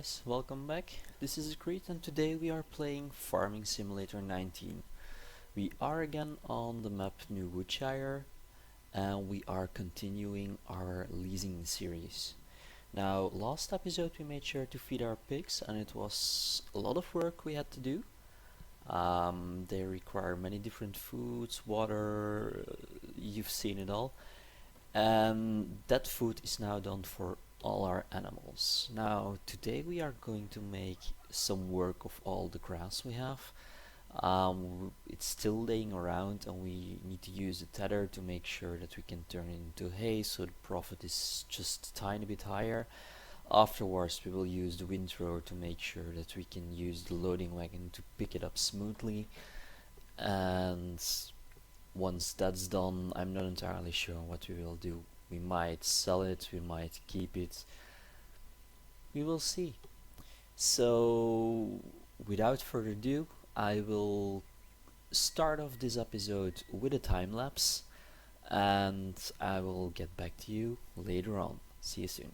guys, welcome back. This is Decreet and today we are playing Farming Simulator 19. We are again on the map New Woodshire and we are continuing our leasing series. Now, last episode we made sure to feed our pigs and it was a lot of work we had to do. They require many different foods, water, you've seen it all. And that food is now done for all our animals. Now today we are going to make some work of all the grass we have. It's still laying around and we need to use the tether to make sure that we can turn it into hay so the profit is just a tiny bit higher. Afterwards we will use the windrower to make sure that we can use the loading wagon to pick it up smoothly, and once that's done I'm not entirely sure what we will do. We might sell it, we might keep it, we will see. So without further ado, I will start off this episode with a time lapse and I will get back to you later on. See you soon.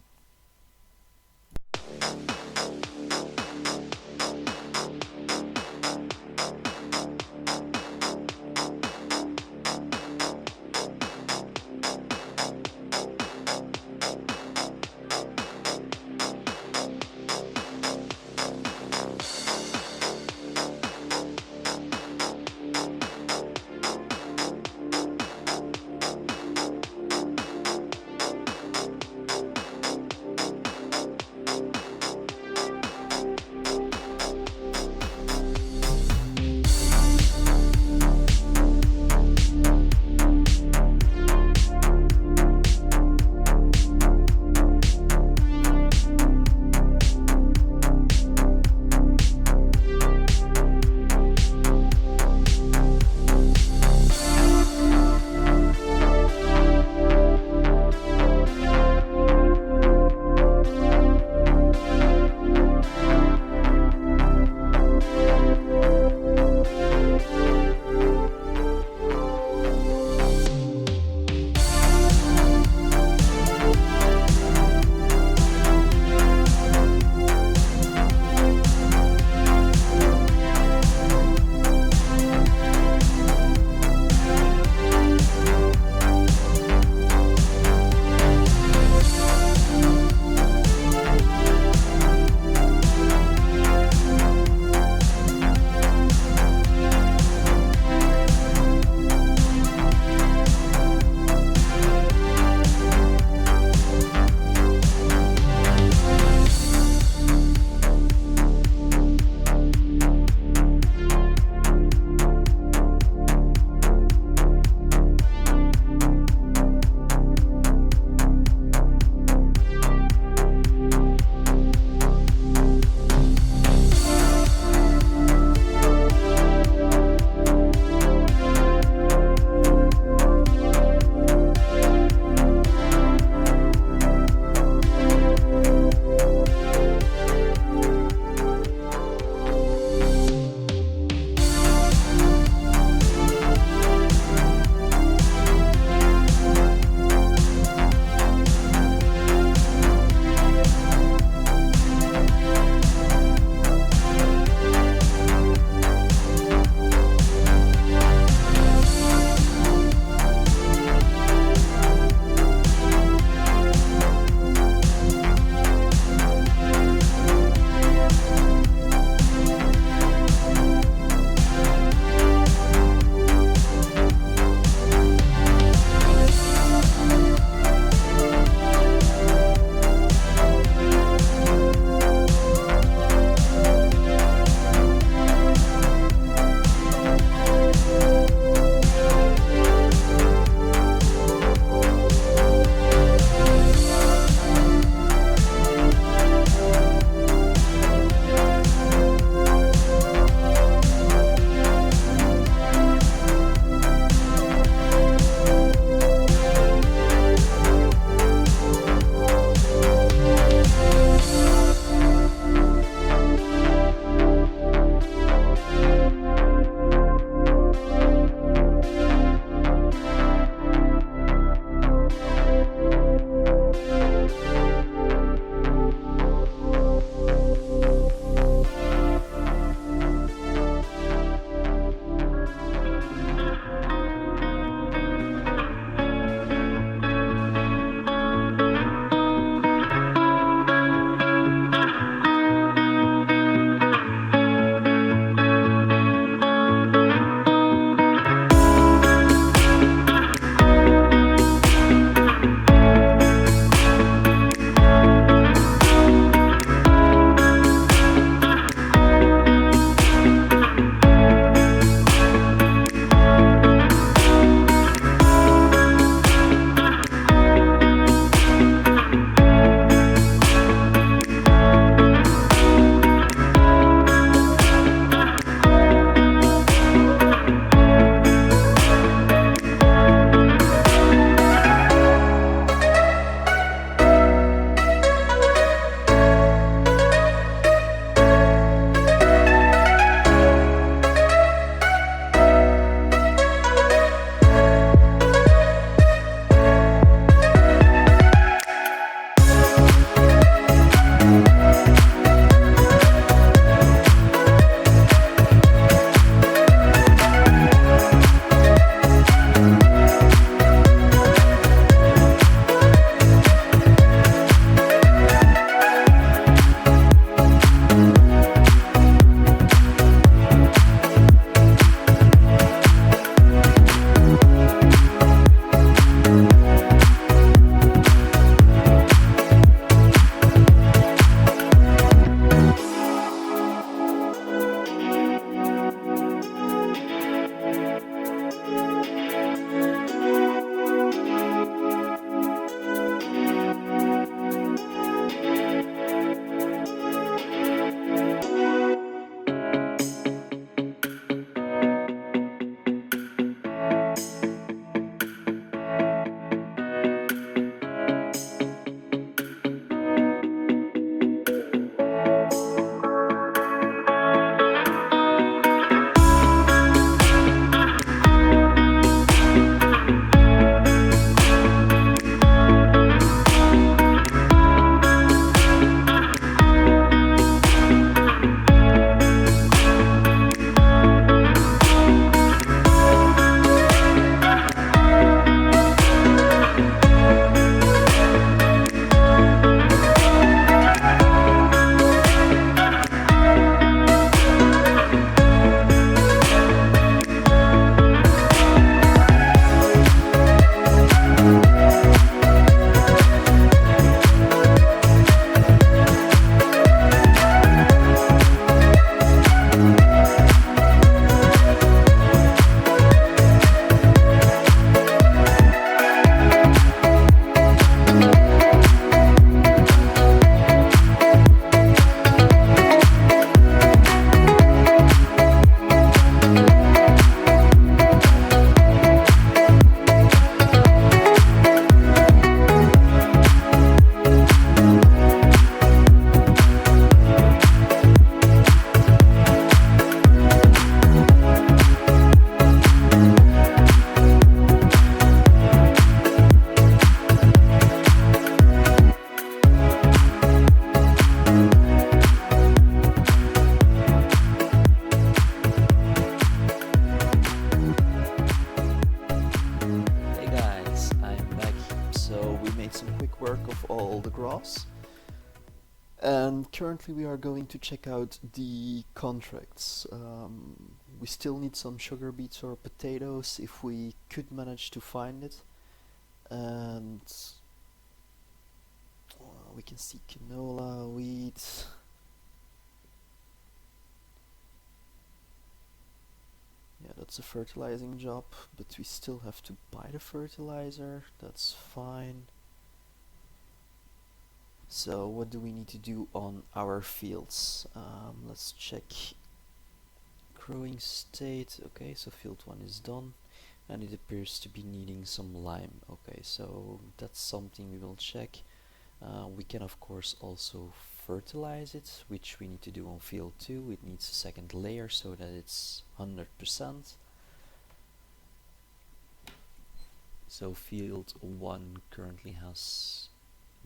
all the grass. And currently we are going to check out the contracts. We still need some sugar beets or potatoes if we could manage to find it. And we can see canola, wheat. Yeah, that's a fertilizing job, but we still have to buy the fertilizer. That's fine. So what do we need to do on our fields? Let's check growing state. Okay, so field 1 is done, and it appears to be needing some lime. Okay, so that's something we will check. We can of course also fertilize it, which we need to do on field 2. It needs a second layer so that it's 100%. So field 1 currently has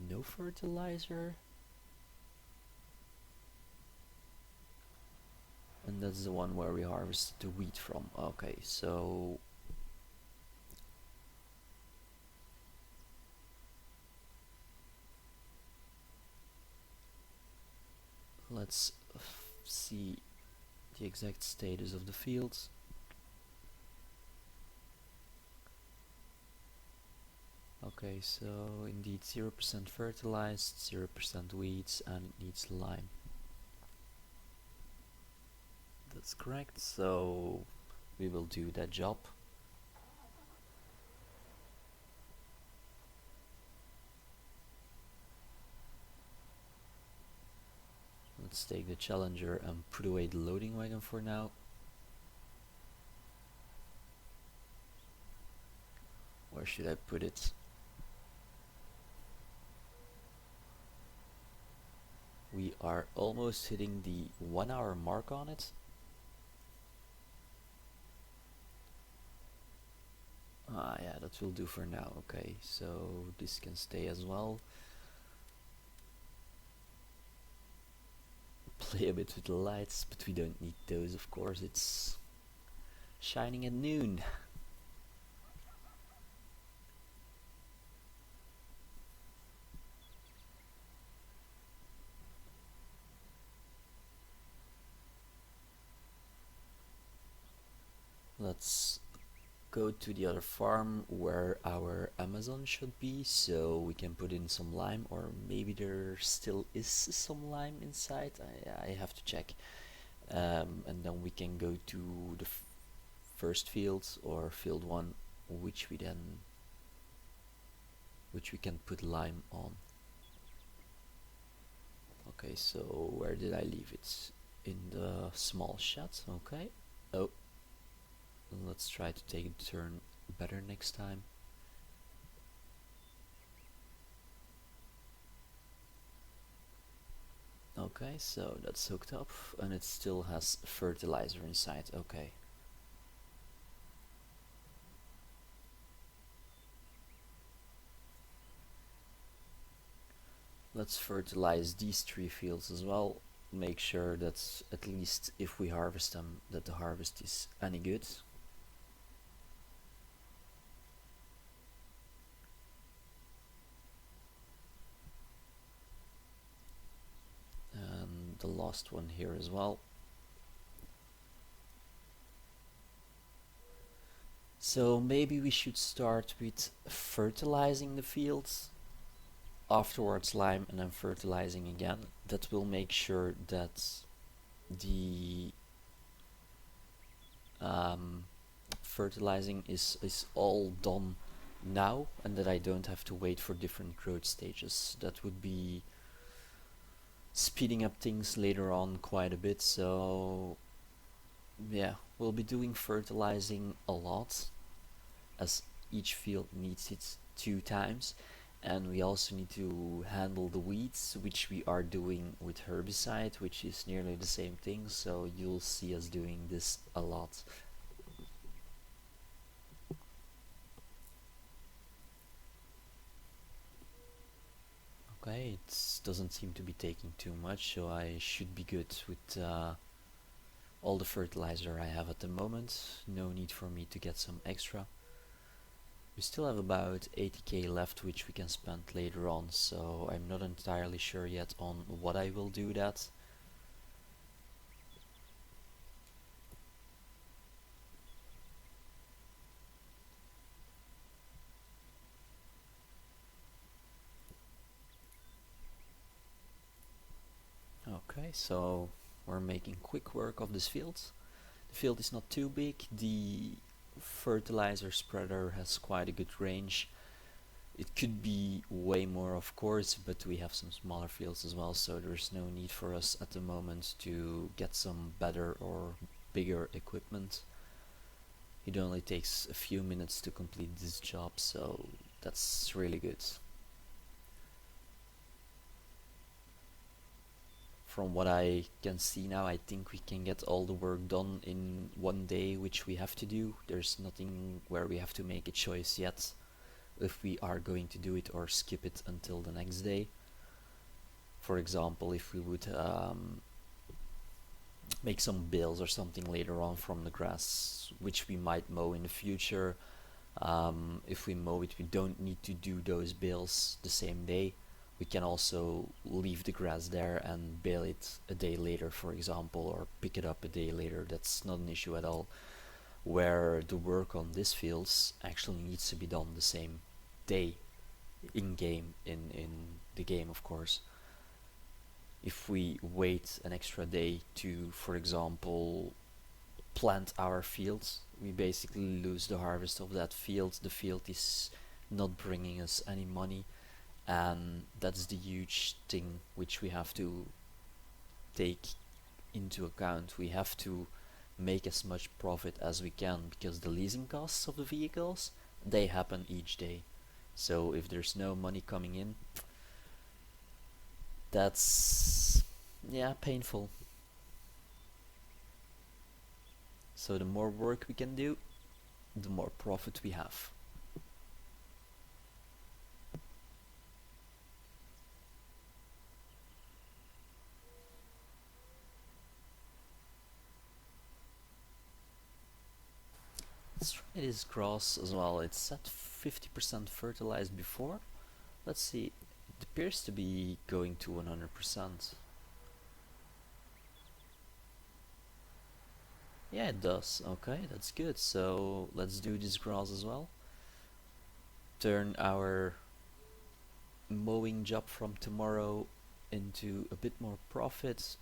no fertilizer, and that's the one where we harvested the wheat from. Okay, so let's see the exact status of the fields. Okay, so indeed 0% fertilized, 0% weeds, and it needs lime. That's correct, so we will do that job. Let's take the Challenger and put away the loading wagon for now. Where should I put it? We are almost hitting the 1 hour mark on it. Yeah, that will do for now. Okay, so this can stay as well. Play a bit with the lights, but we don't need those, of course. It's shining at noon. Let's go to the other farm where our Amazon should be, so we can put in some lime, or maybe there still is some lime inside. I have to check. And then we can go to the first field, or field 1, which we can put lime on. Okay, so where did I leave it? In the small shed. Okay. Oh, let's try to take a turn better next time. Okay, so that's hooked up, and it still has fertilizer inside. Okay. Let's fertilize these 3 fields as well. Make sure that at least if we harvest them, that the harvest is any good. And the last one here as well. So maybe we should start with fertilizing the fields, afterwards lime, and then fertilizing again. That will make sure that the fertilizing is all done now, and that I don't have to wait for different growth stages. That would be speeding up things later on quite a bit. So yeah, we'll be doing fertilizing a lot, as each field needs it 2 times, and we also need to handle the weeds, which we are doing with herbicide, which is nearly the same thing, so you'll see us doing this a lot. Okay, it doesn't seem to be taking too much, so I should be good with all the fertilizer I have at the moment. No need for me to get some extra. We still have about 80k left which we can spend later on, so I'm not entirely sure yet on what I will do that. Okay, so we're making quick work of this field. The field is not too big, the fertilizer spreader has quite a good range. It could be way more of course, but we have some smaller fields as well, so there's no need for us at the moment to get some better or bigger equipment. It only takes a few minutes to complete this job, so that's really good. From what I can see now, I think we can get all the work done in one day, which we have to do. There's nothing where we have to make a choice yet if we are going to do it or skip it until the next day. For example, if we would make some bales or something later on from the grass, which we might mow in the future. If we mow it, we don't need to do those bales the same day. We can also leave the grass there and bale it a day later, for example, or pick it up a day later. That's not an issue at all. Where the work on these fields actually needs to be done the same day in game, in the game, of course. If we wait an extra day to, for example, plant our fields, we basically lose the harvest of that field. The field is not bringing us any money, and that's the huge thing which we have to take into account. We have to make as much profit as we can, because the leasing costs of the vehicles, they happen each day. So if there's no money coming in, that's, yeah, painful. So the more work we can do, the more profit we have. Let's try this grass as well. It's at 50% fertilized before. Let's see, it appears to be going to 100%. Yeah, it does. Okay, that's good. So let's do this grass as well. Turn our mowing job from tomorrow into a bit more profit.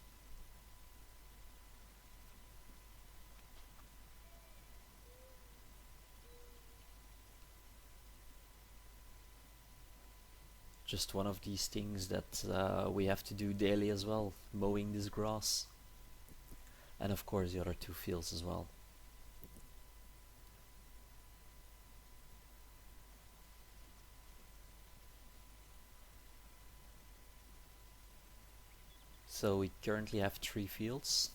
Just one of these things that we have to do daily as well, mowing this grass. And of course the other two fields as well. So we currently have 3 fields.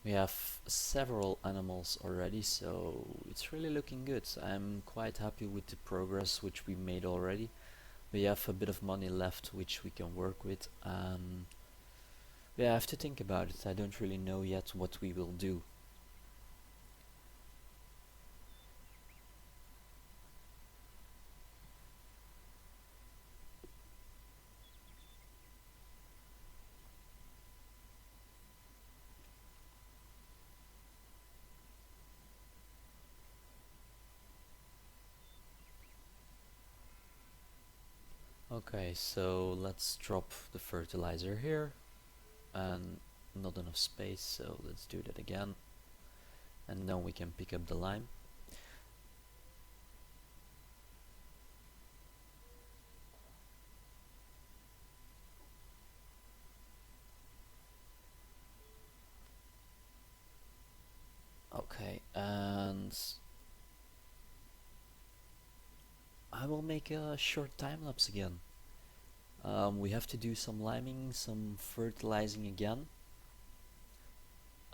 We have several animals already, so it's really looking good. I'm quite happy with the progress which we made already. We have a bit of money left which we can work with, and yeah, I have to think about it. I don't really know yet what we will do. Okay, so let's drop the fertilizer here, and not enough space, so let's do that again, and then we can pick up the lime. Okay, and I will make a short time lapse again. We have to do some liming, some fertilizing again.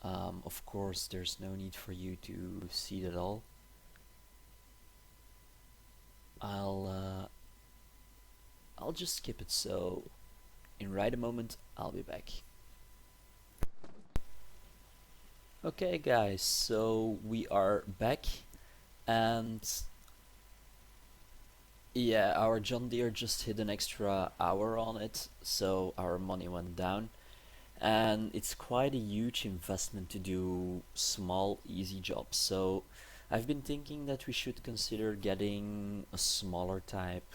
Of course, there's no need for you to see it all. I'll just skip it, so in right a moment I'll be back. Okay guys, so we are back, And yeah, our John Deere just hit an extra hour on it, so our money went down. And it's quite a huge investment to do small, easy jobs. So I've been thinking that we should consider getting a smaller type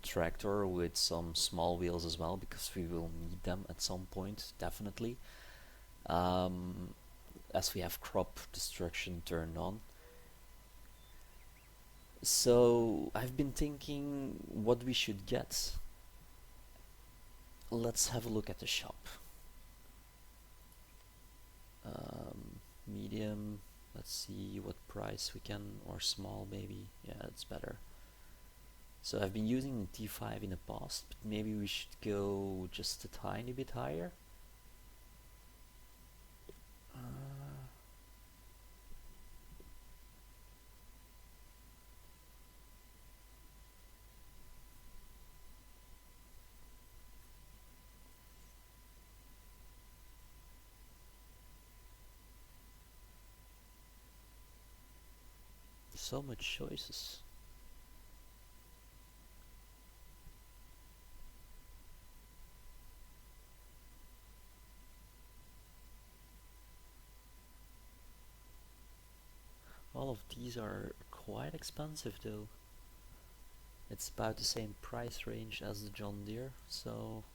tractor with some small wheels as well, because we will need them at some point, definitely. Um, as we have crop destruction turned on. So I've been thinking what we should get. Let's have a look at the shop. Medium, let's see what price we can, or small maybe. Yeah, that's better. So I've been using the T5 in the past, but maybe we should go just a tiny bit higher. So much choices. All of these are quite expensive though. It's about the same price range as the John Deere, so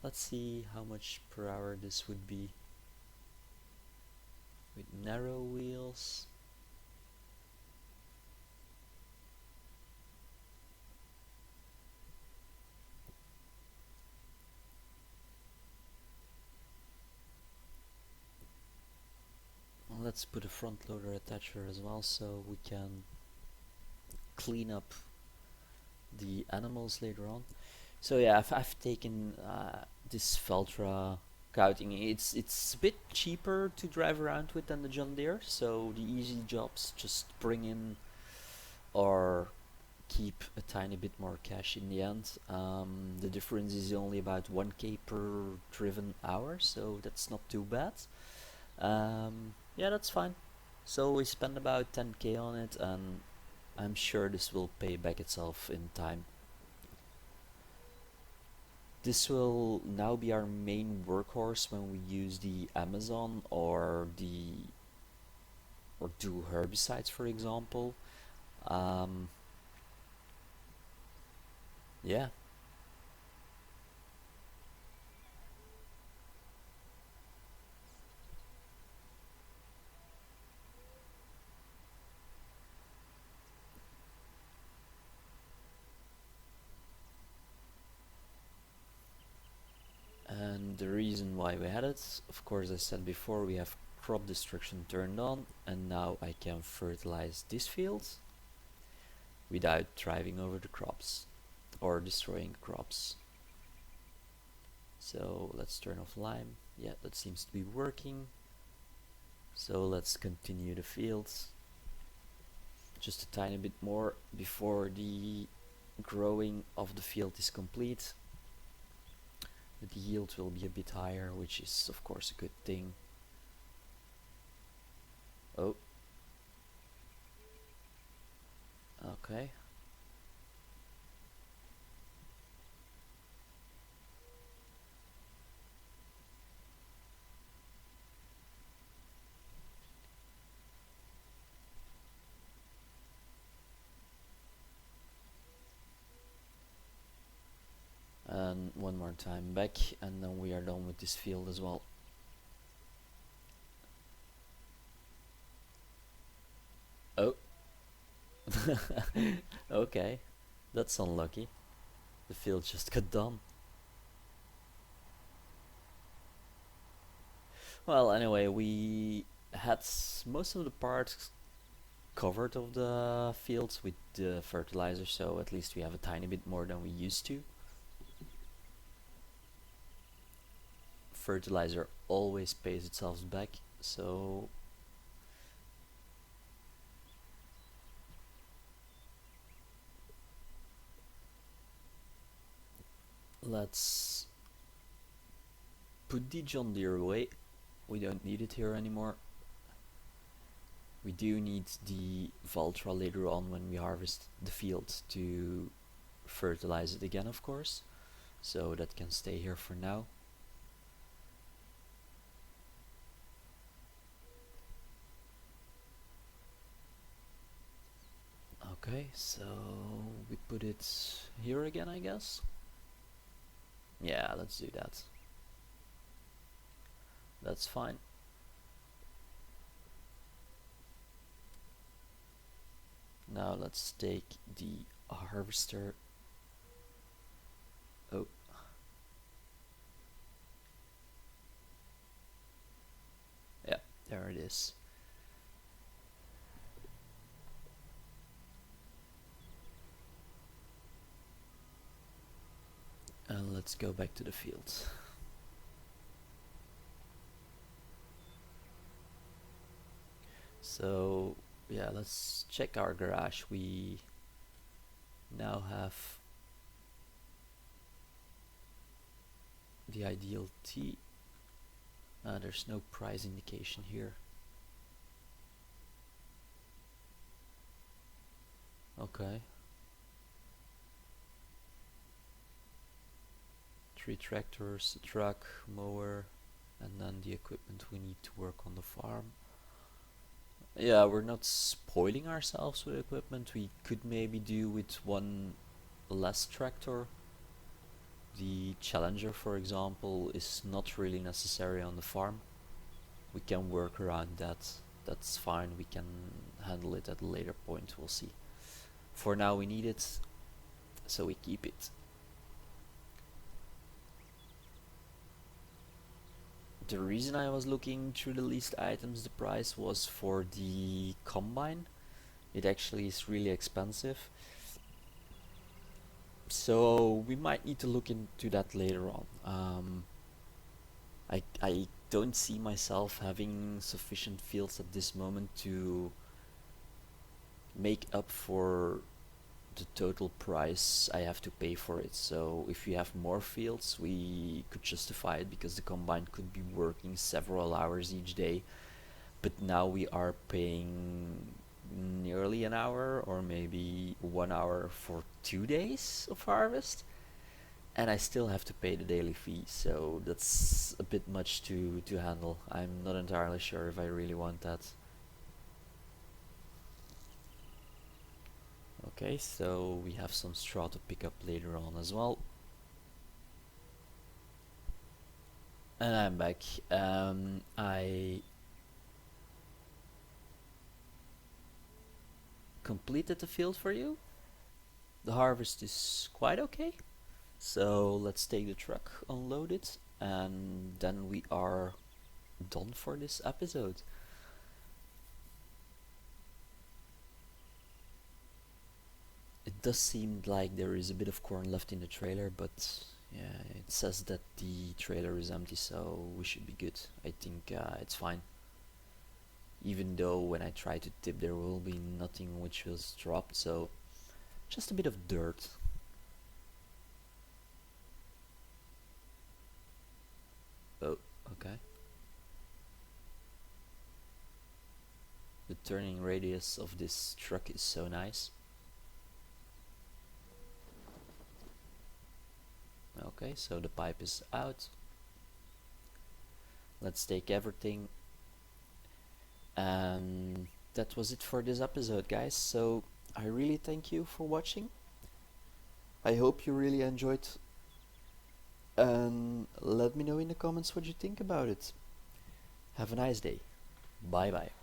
let's see how much per hour this would be with narrow wheels. Let's put a front loader attacher as well, so we can clean up the animals later on. So yeah, I've taken this Veltra Scouting. It's a bit cheaper to drive around with than the John Deere, so the easy jobs just bring in or keep a tiny bit more cash in the end. The difference is only about 1k per driven hour, so that's not too bad. Yeah, that's fine. So we spend about 10k on it, and I'm sure this will pay back itself in time. This will now be our main workhorse when we use the Amazon or do herbicides, for example. Um, yeah. And the reason why we had it, of course, I said before, we have crop destruction turned on, and now I can fertilize this field without driving over the crops or destroying crops. So let's turn off lime. Yeah, that seems to be working. So let's continue the fields. Just a tiny bit more before the growing of the field is complete. The yield will be a bit higher, which is of course a good thing. Oh. Okay. And one more time back, and then we are done with this field as well. Oh. Okay. That's unlucky. The field just got done. Well, anyway, we had most of the parts covered of the fields with the fertilizer, so at least we have a tiny bit more than we used to. Fertilizer always pays itself back, so let's put the John Deere away. We don't need it here anymore. We do need the Valtra later on when we harvest the field to fertilize it again, of course. So that can stay here for now. Okay, so we put it here again, I guess. Yeah, let's do that. That's fine. Now let's take the harvester. Oh. Yeah, there it is. And let's go back to the field. So yeah, let's check our garage. We now have the ideal tea. There's no price indication here. Okay. 3 tractors, a truck, mower, and then the equipment we need to work on the farm. Yeah, we're not spoiling ourselves with equipment. We could maybe do with one less tractor. The Challenger, for example, is not really necessary on the farm. We can work around that. That's fine. We can handle it at a later point. We'll see. For now we need it, so we keep it. The reason I was looking through the leased items, the price was for the combine. It actually is really expensive. So we might need to look into that later on. I don't see myself having sufficient fields at this moment to make up for the total price I have to pay for it. So if we have more fields, we could justify it because the combine could be working several hours each day. But now we are paying nearly an hour or maybe 1 hour for 2 days of harvest, and I still have to pay the daily fee, so that's a bit much to handle. I'm not entirely sure if I really want that. Okay, so we have some straw to pick up later on as well. And I'm back. I completed the field for you. The harvest is quite okay. So let's take the truck, unload it, and then we are done for this episode. It does seem like there is a bit of corn left in the trailer, but yeah, it says that the trailer is empty, so we should be good. I think it's fine. Even though when I try to tip there will be nothing which was dropped, so just a bit of dirt. Oh, okay. The turning radius of this truck is so nice. Okay, so the pipe is out. Let's take everything. And that was it for this episode, guys. So I really thank you for watching. I hope you really enjoyed. And let me know in the comments what you think about it. Have a nice day. Bye bye.